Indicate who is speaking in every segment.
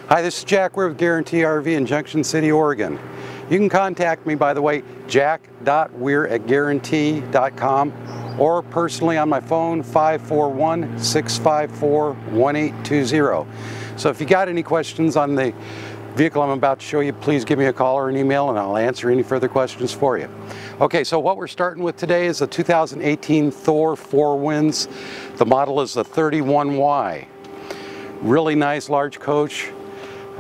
Speaker 1: Hi, this is Jack.Weir with Guaranty RV in Junction City, Oregon. You can contact me, by the way, Jack.Weir@Guaranty.com, or personally on my phone, 541-654-1820. So if you got any questions on the vehicle I'm about to show you, please give me a call or an email and I'll answer any further questions for you. Okay, so what we're starting with today is a 2018 Thor 4 Winds. The model is the 31Y. Really nice large coach.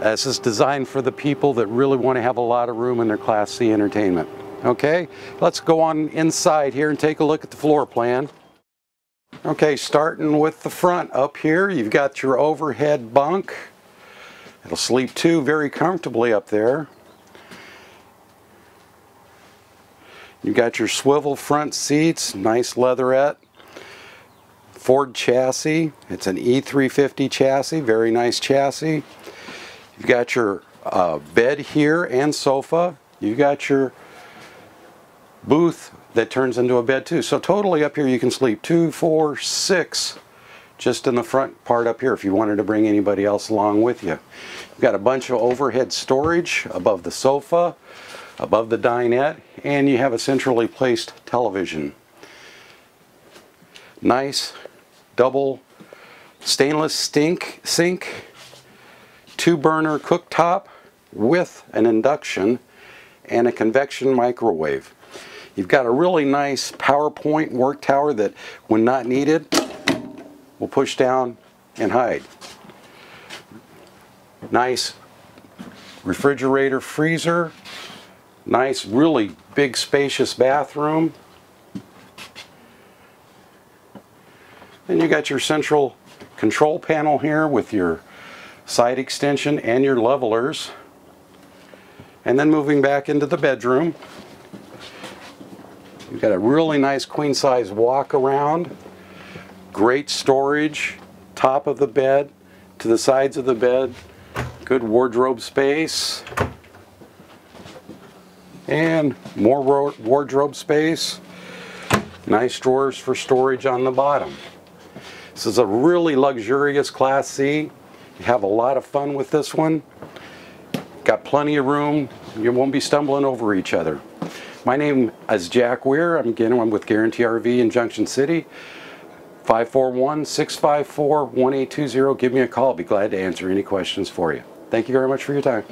Speaker 1: This is designed for the people that really want to have a lot of room in their Class C entertainment. Okay, let's go on inside here and take a look at the floor plan. Okay, starting with the front up here, you've got your overhead bunk. It'll sleep two very comfortably up there. You've got your swivel front seats, nice leatherette. Ford chassis. It's an E350 chassis, very nice chassis. You've got your bed here and sofa. You've got your booth that turns into a bed too. So totally up here you can sleep 2, 4, 6 just in the front part up here if you wanted to bring anybody else along with you. You've got a bunch of overhead storage above the sofa, above the dinette, and you have a centrally placed television. Nice double stainless sink, 2-burner cooktop with an induction and a convection microwave. You've got a really nice PowerPoint work tower that, when not needed, will push down and hide. Nice refrigerator, freezer. Nice, really big, spacious bathroom. Then you got your central control panel here with your side extension and your levelers. And then moving back into the bedroom, you've got a really nice queen size walk around, great storage, top of the bed to the sides of the bed, good wardrobe space, and more wardrobe space, nice drawers for storage on the bottom. This is a really luxurious Class C. You have a lot of fun with this one. Got plenty of room. You won't be stumbling over each other. My name is Jack.Weir. I'm with Guaranty RV in Junction City. 541-654-1820. Give me a call. I'll be glad to answer any questions for you. Thank you very much for your time.